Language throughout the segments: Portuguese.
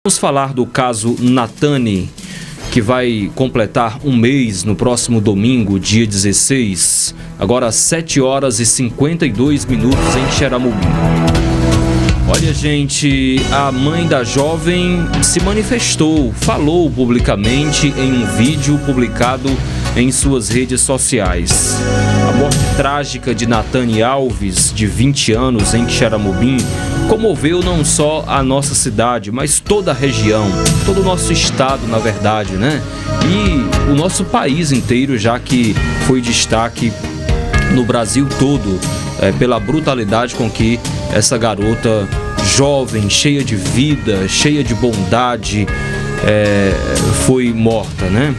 Vamos falar do caso Natane, que vai completar um mês no próximo domingo, dia 16, agora às 7 horas e 52 minutos em Xeramobim. Olha, gente, a mãe da jovem se manifestou, falou publicamente em um vídeo publicado em suas redes sociais. A morte trágica de Natane Alves, de 20 anos, em Xeramobim, comoveu não só a nossa cidade, mas toda a região, todo o nosso estado, na verdade, né? E o nosso país inteiro, já que foi destaque no Brasil todo, pela brutalidade com que essa garota jovem, cheia de vida, cheia de bondade, foi morta, né?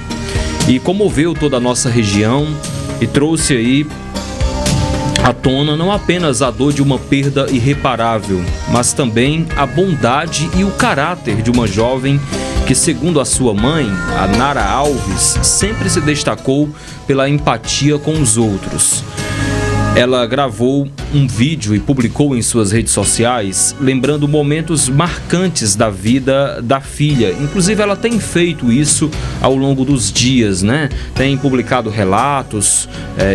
E comoveu toda a nossa região e trouxe aí à tona não apenas a dor de uma perda irreparável, mas também a bondade e o caráter de uma jovem que, segundo a sua mãe, a Nara Alves, sempre se destacou pela empatia com os outros. Ela gravou um vídeo e publicou em suas redes sociais, lembrando momentos marcantes da vida da filha. Inclusive, ela tem feito isso ao longo dos dias, né? Tem publicado relatos,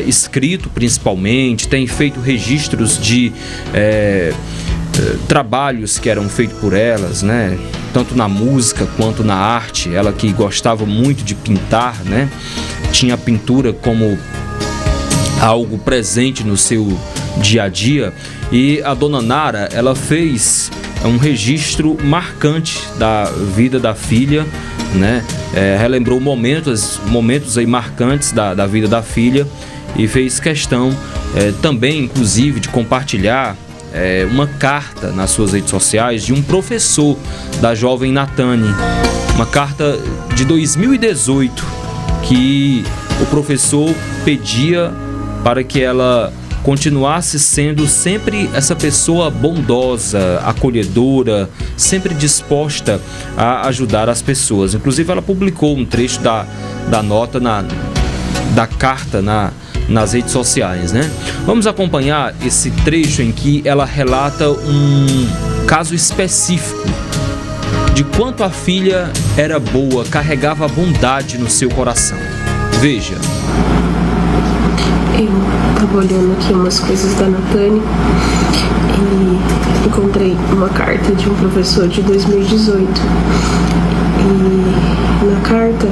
escrito principalmente, tem feito registros de trabalhos que eram feitos por elas, né? Tanto na música quanto na arte. Ela que gostava muito de pintar, né? Tinha a pintura como algo presente no seu dia a dia, e a dona Nara, ela fez um registro marcante da vida da filha, né? Relembrou momentos aí marcantes da vida da filha, e fez questão também, inclusive, de compartilhar uma carta nas suas redes sociais de um professor da jovem Natane, uma carta de 2018, que o professor pedia para que ela continuasse sendo sempre essa pessoa bondosa, acolhedora, sempre disposta a ajudar as pessoas. Inclusive, ela publicou um trecho da nota, da carta nas redes sociais, né? Vamos acompanhar esse trecho em que ela relata um caso específico de quanto a filha era boa, carregava a bondade no seu coração. Veja. Eu estava olhando aqui umas coisas da Natane e encontrei uma carta de um professor de 2018. E na carta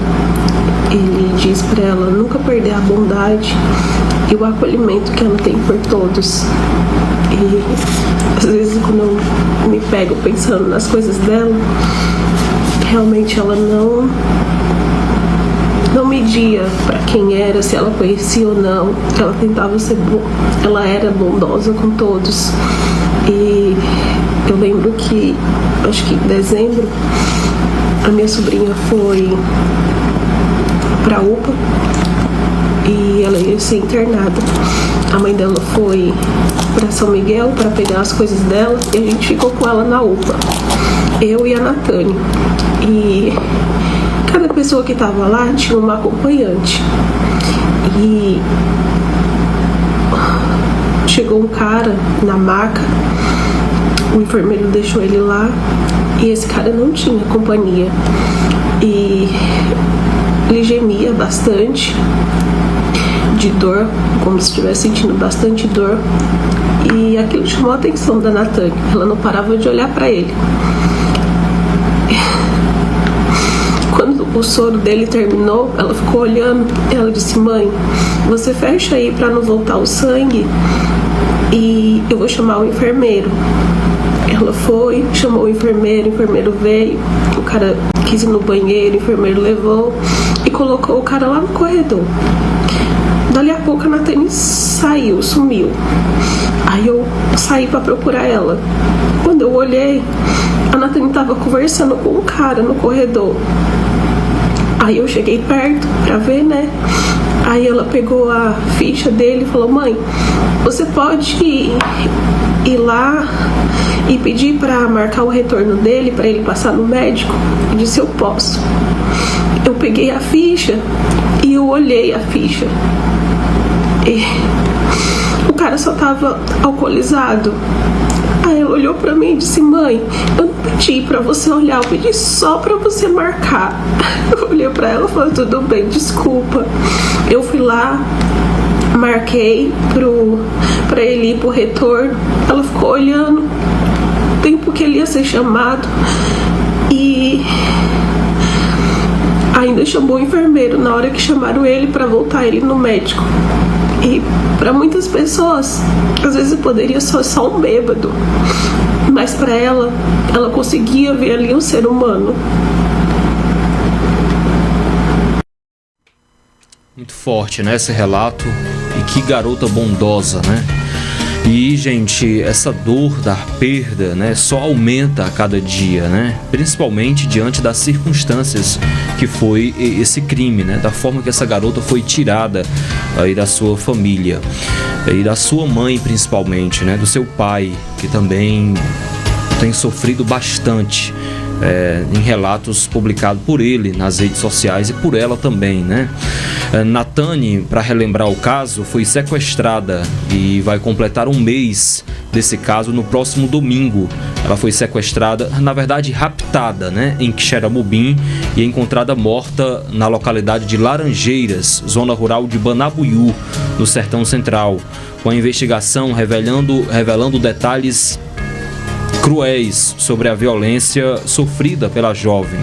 ele diz para ela nunca perder a bondade e o acolhimento que ela tem por todos. E às vezes, quando eu me pego pensando nas coisas dela, realmente ela não media para quem era, se ela conhecia ou não. Ela tentava ser boa, ela era bondosa com todos. E eu lembro que, acho que em dezembro, a minha sobrinha foi para a UPA e ela ia ser internada. A mãe dela foi para São Miguel para pegar as coisas dela e a gente ficou com ela na UPA, eu e a Natane. E cada pessoa que estava lá tinha uma acompanhante. E chegou um cara na maca, o enfermeiro deixou ele lá e esse cara não tinha companhia. E ele gemia bastante de dor, como se estivesse sentindo bastante dor. E aquilo chamou a atenção da Natane. Ela não parava de olhar para ele. Quando o soro dele terminou, ela ficou olhando. Ela disse: mãe, você fecha aí para não voltar o sangue e eu vou chamar o enfermeiro. Ela foi, chamou o enfermeiro veio, o cara quis ir no banheiro, o enfermeiro levou e colocou o cara lá no corredor. Dali a pouco a Natane saiu, sumiu. Aí eu saí para procurar ela. Quando eu olhei, a Natane estava conversando com um cara no corredor. Aí eu cheguei perto pra ver, né? Aí ela pegou a ficha dele e falou: mãe, você pode ir lá e pedir para marcar o retorno dele, para ele passar no médico? Eu disse: eu posso. Eu peguei a ficha e eu olhei a ficha. E o cara só tava alcoolizado. Aí ela olhou pra mim e disse: mãe, eu não pedi pra você olhar, eu pedi só pra você marcar. Eu olhei pra ela e falei: tudo bem, desculpa. Eu fui lá, marquei pra ele ir pro retorno. Ela ficou olhando o tempo que ele ia ser chamado e ainda chamou o enfermeiro na hora que chamaram ele para voltar ele no médico. E para muitas pessoas, às vezes poderia ser só um bêbado, mas para ela conseguia ver ali um ser humano. Muito forte, né, esse relato. E que garota bondosa, né? E, gente, essa dor da perda, né, só aumenta a cada dia, né? Principalmente diante das circunstâncias que foi esse crime, né? Da forma que essa garota foi tirada aí da sua família e da sua mãe, principalmente, né? Do seu pai, que também tem sofrido bastante em relatos publicados por ele nas redes sociais e por ela também, né? Natane, para relembrar o caso, foi sequestrada e vai completar um mês desse caso no próximo domingo. Ela foi sequestrada, na verdade raptada, né, em Quixeramobim e encontrada morta na localidade de Laranjeiras, zona rural de Banabuiú, no Sertão Central, com a investigação revelando detalhes cruéis sobre a violência sofrida pela jovem.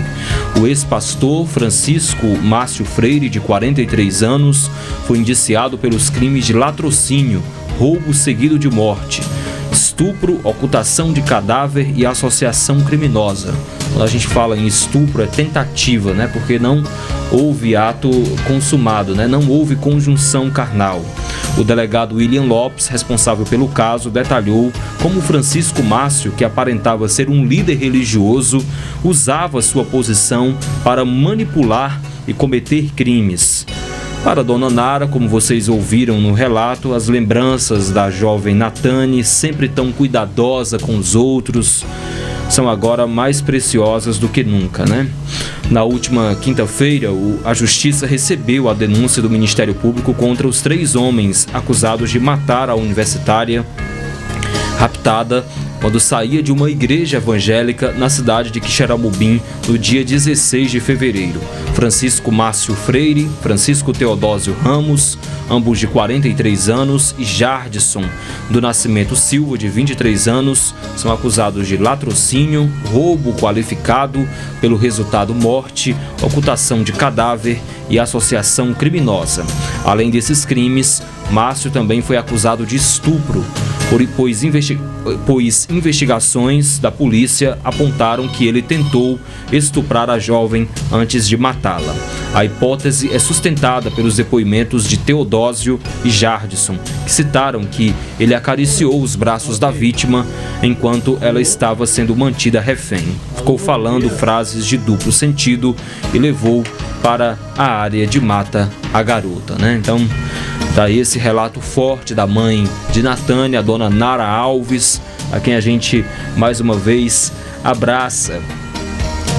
O ex-pastor Francisco Márcio Freire, de 43 anos, foi indiciado pelos crimes de latrocínio, roubo seguido de morte, estupro, ocultação de cadáver e associação criminosa. Quando a gente fala em estupro, é tentativa, né? Porque não houve ato consumado, né? Não houve conjunção carnal. O delegado William Lopes, responsável pelo caso, detalhou como Francisco Márcio, que aparentava ser um líder religioso, usava sua posição para manipular e cometer crimes. Para Dona Nara, como vocês ouviram no relato, as lembranças da jovem Natane, sempre tão cuidadosa com os outros, são agora mais preciosas do que nunca, né? Na última quinta-feira, a Justiça recebeu a denúncia do Ministério Público contra os 3 homens acusados de matar a universitária raptada quando saía de uma igreja evangélica na cidade de Quixeramobim no dia 16 de fevereiro. Francisco Márcio Freire, Francisco Teodósio Ramos, ambos de 43 anos, e Jardson do Nascimento Silva, de 23 anos, são acusados de latrocínio, roubo qualificado pelo resultado morte, ocultação de cadáver e associação criminosa. Além desses crimes, Márcio também foi acusado de estupro, pois investigações da polícia apontaram que ele tentou estuprar a jovem antes de matá-la. A hipótese é sustentada pelos depoimentos de Teodósio e Jardson, que citaram que ele acariciou os braços da vítima enquanto ela estava sendo mantida refém. Ficou falando frases de duplo sentido e levou para a área de mata a garota, né? Então, tá esse relato forte da mãe de Natane, a dona Nara Alves, a quem a gente mais uma vez abraça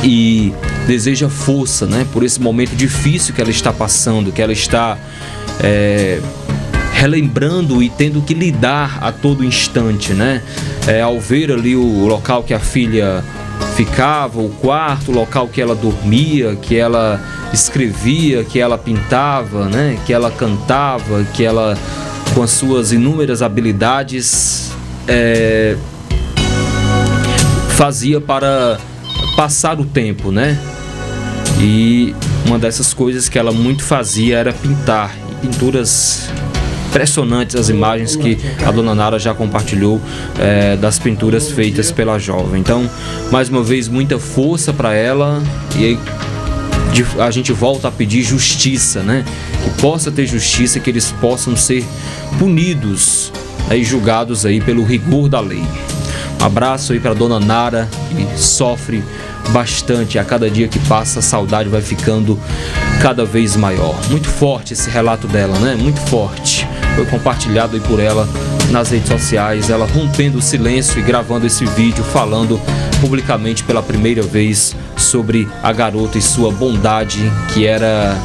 e deseja força, né, por esse momento difícil que ela está passando, que ela está relembrando e tendo que lidar a todo instante, né? Ao ver ali o local que a filha ficava, o quarto, o local que ela dormia, que ela escrevia, que ela pintava, né? Que ela cantava, que ela, com as suas inúmeras habilidades, fazia para passar o tempo, né? E uma dessas coisas que ela muito fazia era pintar, e pinturas impressionantes, as imagens que a dona Nara já compartilhou das pinturas feitas pela jovem. Então, mais uma vez, muita força para ela, e a gente volta a pedir justiça, né? Que possa ter justiça, que eles possam ser punidos e julgados aí pelo rigor da lei. Um abraço aí para dona Nara, que sofre bastante. A cada dia que passa, a saudade vai ficando cada vez maior. Muito forte esse relato dela, né? Muito forte. Foi compartilhado aí por ela nas redes sociais, ela rompendo o silêncio e gravando esse vídeo, falando publicamente pela primeira vez sobre a garota e sua bondade, que era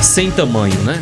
sem tamanho, né?